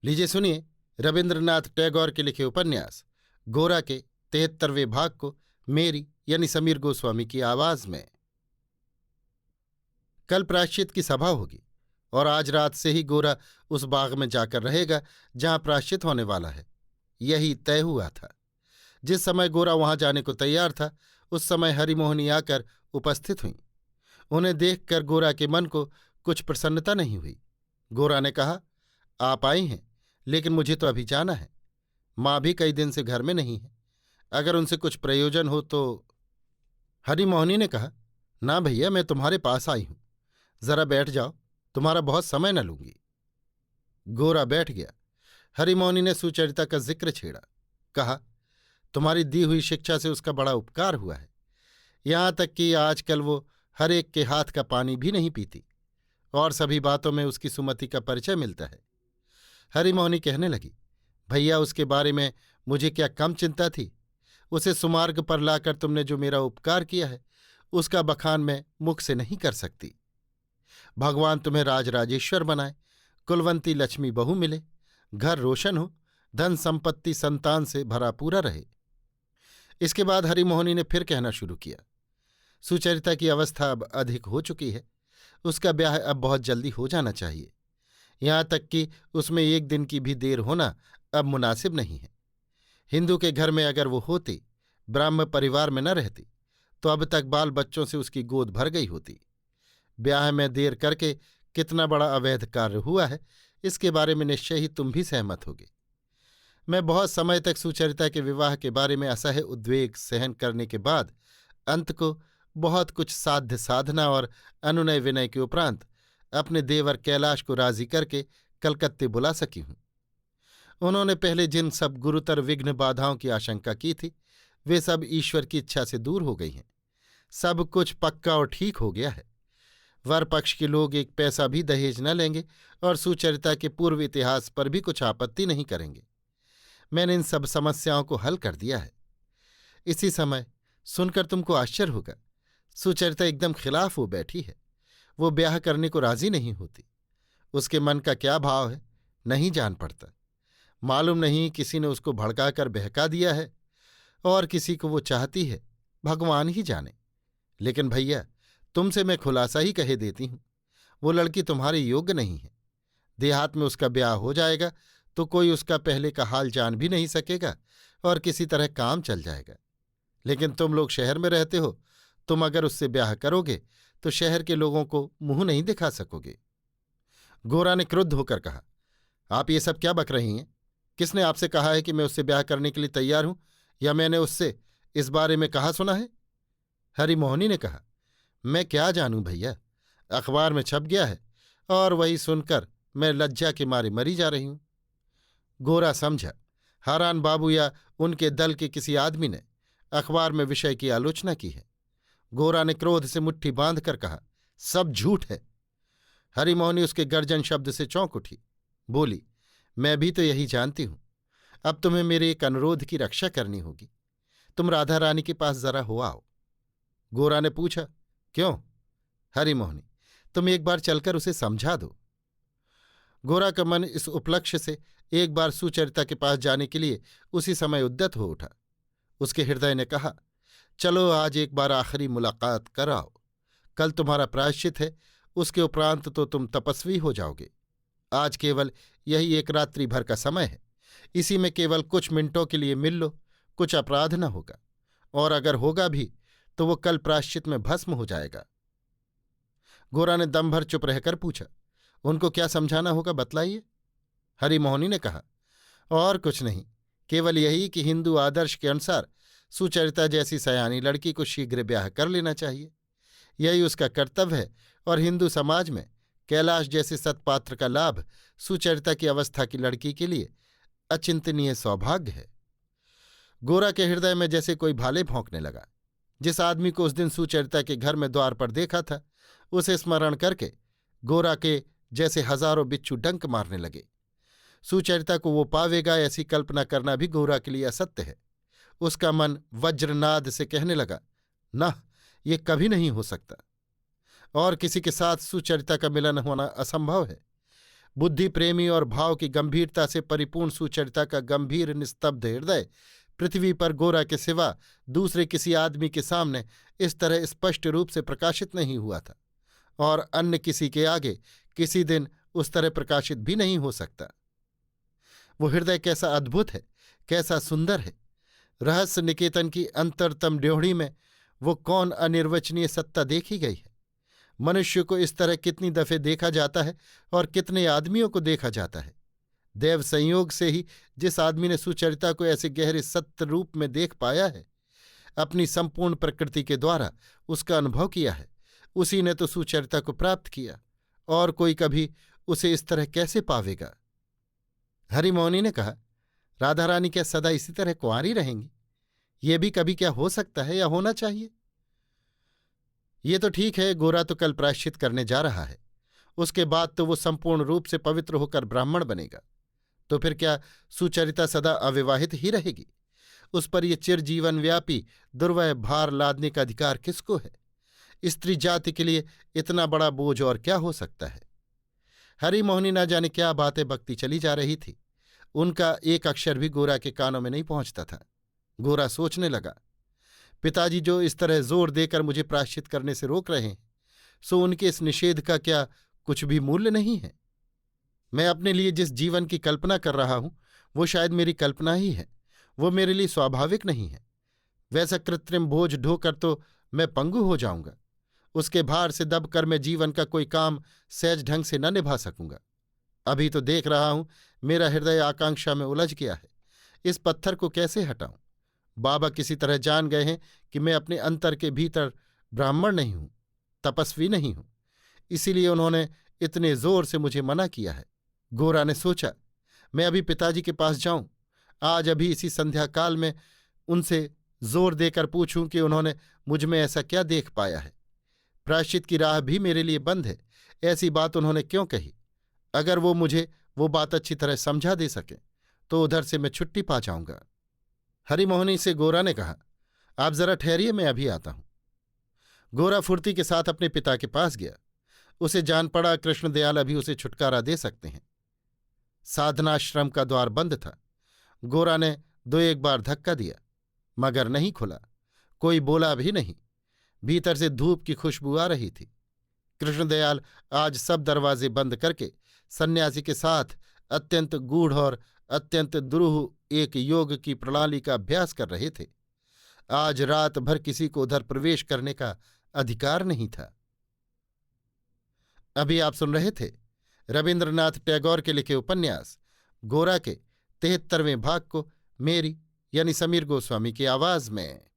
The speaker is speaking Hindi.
लीजिए सुनिए रविन्द्रनाथ टैगोर के लिखे उपन्यास गोरा के 73वें भाग को मेरी यानी समीर गोस्वामी की आवाज में। कल प्रायश्चित की सभा होगी और आज रात से ही गोरा उस बाग में जाकर रहेगा जहां प्रायश्चित होने वाला है। यही तय हुआ था। जिस समय गोरा वहां जाने को तैयार था उस समय हरिमोहिनी आकर उपस्थित हुईं। उन्हें देखकर गोरा के मन को कुछ प्रसन्नता नहीं हुई। गोरा ने कहा, आप आई हैं, लेकिन मुझे तो अभी जाना है। माँ भी कई दिन से घर में नहीं है। अगर उनसे कुछ प्रयोजन हो तो। हरिमोहिनी ने कहा, ना भैया, मैं तुम्हारे पास आई हूं, जरा बैठ जाओ, तुम्हारा बहुत समय न लूंगी। गोरा बैठ गया। हरिमोहिनी ने सुचरिता का जिक्र छेड़ा। कहा, तुम्हारी दी हुई शिक्षा से उसका बड़ा उपकार हुआ है। यहां तक कि आजकल वो हर एक के हाथ का पानी भी नहीं पीती और सभी बातों में उसकी सुमति का परिचय मिलता है। हरिमोहिनी कहने लगी, भैया, उसके बारे में मुझे क्या कम चिंता थी। उसे सुमार्ग पर लाकर तुमने जो मेरा उपकार किया है उसका बखान मैं मुख से नहीं कर सकती। भगवान तुम्हें राजराजेश्वर बनाए, कुलवंती लक्ष्मी बहू मिले, घर रोशन हो, धन संपत्ति संतान से भरा पूरा रहे। इसके बाद हरिमोहिनी ने फिर कहना शुरू किया, सुचरिता की अवस्था अब अधिक हो चुकी है, उसका ब्याह अब बहुत जल्दी हो जाना चाहिए। यहां तक कि उसमें एक दिन की भी देर होना अब मुनासिब नहीं है। हिंदू के घर में अगर वो होती, ब्राह्म परिवार में न रहती, तो अब तक बाल बच्चों से उसकी गोद भर गई होती। ब्याह में देर करके कितना बड़ा अवैध कार्य हुआ है, इसके बारे में निश्चय ही तुम भी सहमत होगे। मैं बहुत समय तक सुचरिता के विवाह के बारे में असह्य उद्वेग सहन करने के बाद अंत को बहुत कुछ साध्य साधना और अनुनय विनय के उपरांत अपने देवर कैलाश को राजी करके कलकत्ते बुला सकी हूं। उन्होंने पहले जिन सब गुरुतर विघ्न बाधाओं की आशंका की थी वे सब ईश्वर की इच्छा से दूर हो गई हैं। सब कुछ पक्का और ठीक हो गया है। वर पक्ष के लोग एक पैसा भी दहेज न लेंगे और सुचरिता के पूर्व इतिहास पर भी कुछ आपत्ति नहीं करेंगे। मैंने इन सब समस्याओं को हल कर दिया है। इसी समय सुनकर तुमको आश्चर्य होगा, सुचरिता एकदम खिलाफ हो बैठी है। वो ब्याह करने को राजी नहीं होती। उसके मन का क्या भाव है नहीं जान पड़ता। मालूम नहीं किसी ने उसको भड़काकर बहका दिया है और किसी को वो चाहती है, भगवान ही जाने। लेकिन भैया, तुमसे मैं खुलासा ही कहे देती हूं, वो लड़की तुम्हारे योग्य नहीं है। देहात में उसका ब्याह हो जाएगा तो कोई उसका पहले का हाल जान भी नहीं सकेगा और किसी तरह काम चल जाएगा। लेकिन तुम लोग शहर में रहते हो, तुम अगर उससे ब्याह करोगे तो शहर के लोगों को मुंह नहीं दिखा सकोगे। गोरा ने क्रुद्ध होकर कहा, आप ये सब क्या बक रही हैं? किसने आपसे कहा है कि मैं उससे ब्याह करने के लिए तैयार हूं, या मैंने उससे इस बारे में कहा सुना है? हरिमोहिनी ने कहा, मैं क्या जानूं भैया, अखबार में छप गया है और वही सुनकर मैं लज्जा के मारे मरी जा रही हूं। गोरा समझा, हारान बाबू या उनके दल के किसी आदमी ने अखबार में विषय की आलोचना की है। गोरा ने क्रोध से मुट्ठी बांधकर कहा, सब झूठ है। हरिमोहिनी उसके गर्जन शब्द से चौंक उठी, बोली, मैं भी तो यही जानती हूं। अब तुम्हें मेरे एक अनुरोध की रक्षा करनी होगी। तुम राधा रानी के पास जरा हो आओ। गोरा ने पूछा, क्यों? हरिमोहिनी, तुम एक बार चलकर उसे समझा दो। गोरा का मन इस उपलक्ष्य से एक बार सुचरिता के पास जाने के लिए उसी समय उद्यत हो उठा। उसके हृदय ने कहा, चलो आज एक बार आखिरी मुलाकात कराओ। कल तुम्हारा प्रायश्चित है, उसके उपरांत तो तुम तपस्वी हो जाओगे। आज केवल यही एक रात्रि भर का समय है, इसी में केवल कुछ मिनटों के लिए मिल लो, कुछ अपराध न होगा, और अगर होगा भी तो वो कल प्रायश्चित में भस्म हो जाएगा। गोरा ने दम भर चुप रहकर पूछा, उनको क्या समझाना होगा, बतलाइए। हरिमोहिनी ने कहा, और कुछ नहीं, केवल यही कि हिंदू आदर्श के अनुसार सुचरिता जैसी सयानी लड़की को शीघ्र ब्याह कर लेना चाहिए। यही उसका कर्तव्य है और हिंदू समाज में कैलाश जैसे सत्पात्र का लाभ सुचरिता की अवस्था की लड़की के लिए अचिंतनीय सौभाग्य है। गोरा के हृदय में जैसे कोई भाले भौंकने लगा। जिस आदमी को उस दिन सुचरिता के घर में द्वार पर देखा था उसे स्मरण करके गोरा के जैसे हजारों बिच्छू डंक मारने लगे। सुचरिता को वो पावेगा ऐसी कल्पना करना भी गोरा के लिए असत्य है। उसका मन वज्रनाद से कहने लगा, न, ये कभी नहीं हो सकता, और किसी के साथ सुचरिता का मिलन होना असंभव है। बुद्धि प्रेमी और भाव की गंभीरता से परिपूर्ण सुचरिता का गंभीर निस्तब्ध हृदय पृथ्वी पर गोरा के सिवा दूसरे किसी आदमी के सामने इस तरह स्पष्ट रूप से प्रकाशित नहीं हुआ था, और अन्य किसी के आगे किसी दिन उस तरह प्रकाशित भी नहीं हो सकता। वो हृदय कैसा अद्भुत है, कैसा सुंदर है! रहस्य निकेतन की अंतरतम ड्योढ़ी में वो कौन अनिर्वचनीय सत्ता देखी गई है? मनुष्य को इस तरह कितनी दफे देखा जाता है और कितने आदमियों को देखा जाता है। देव संयोग से ही जिस आदमी ने सुचरिता को ऐसे गहरे सत्य रूप में देख पाया है, अपनी संपूर्ण प्रकृति के द्वारा उसका अनुभव किया है, उसी ने तो सुचरिता को प्राप्त किया, और कोई कभी उसे इस तरह कैसे पावेगा? हरिमोहिनी ने कहा, राधा रानी क्या सदा इसी तरह कुंवारी रहेंगी? ये भी कभी क्या हो सकता है या होना चाहिए? ये तो ठीक है, गोरा तो कल प्रायश्चित करने जा रहा है, उसके बाद तो वो संपूर्ण रूप से पवित्र होकर ब्राह्मण बनेगा। तो फिर क्या सुचरिता सदा अविवाहित ही रहेगी? उस पर ये चिरजीवन व्यापी दुर्वह भार लादने का अधिकार किसको है? स्त्री जाति के लिए इतना बड़ा बोझ और क्या हो सकता है? हरिमोहिनी न जाने क्या बातें बकती चली जा रही थी। उनका एक अक्षर भी गोरा के कानों में नहीं पहुंचता था। गोरा सोचने लगा, पिताजी जो इस तरह जोर देकर मुझे प्रायश्चित करने से रोक रहे हैं, सो उनके इस निषेध का क्या कुछ भी मूल्य नहीं है? मैं अपने लिए जिस जीवन की कल्पना कर रहा हूं वो शायद मेरी कल्पना ही है, वो मेरे लिए स्वाभाविक नहीं है। वैसा कृत्रिम बोझ ढोकर तो मैं पंगु हो जाऊंगा। उसके भार से दबकर मैं जीवन का कोई काम सहज ढंग से न निभा सकूंगा। अभी तो देख रहा हूं मेरा हृदय आकांक्षा में उलझ गया है। इस पत्थर को कैसे हटाऊं? बाबा किसी तरह जान गए हैं कि मैं अपने अंतर के भीतर ब्राह्मण नहीं हूं, तपस्वी नहीं हूं, इसीलिए उन्होंने इतने जोर से मुझे मना किया है। गोरा ने सोचा, मैं अभी पिताजी के पास जाऊं, आज अभी इसी संध्या काल में उनसे जोर देकर पूछूं कि उन्होंने मुझ में ऐसा क्या देख पाया है। प्रायश्चित की राह भी मेरे लिए बंद है। ऐसी बात उन्होंने क्यों कही? अगर वो मुझे वो बात अच्छी तरह समझा दे सके तो उधर से मैं छुट्टी पा जाऊंगा। हरिमोहिनी से गोरा ने कहा, आप जरा ठहरिए, मैं अभी आता हूं। गोरा फुर्ती के साथ अपने पिता के पास गया। उसे जान पड़ा कृष्णदयाल अभी उसे छुटकारा दे सकते हैं। साधनाश्रम का द्वार बंद था। गोरा ने 2-1 बार धक्का दिया, मगर नहीं खुला। कोई बोला भी नहीं। भीतर से धूप की खुशबू आ रही थी। कृष्णदयाल आज सब दरवाजे बंद करके सन्यासी के साथ अत्यंत गूढ़ और अत्यंत दुरूह एक योग की प्रणाली का अभ्यास कर रहे थे। आज रात भर किसी को उधर प्रवेश करने का अधिकार नहीं था। अभी आप सुन रहे थे रविन्द्रनाथ टैगोर के लिखे उपन्यास गोरा के 73वें भाग को मेरी यानी समीर गोस्वामी की आवाज में।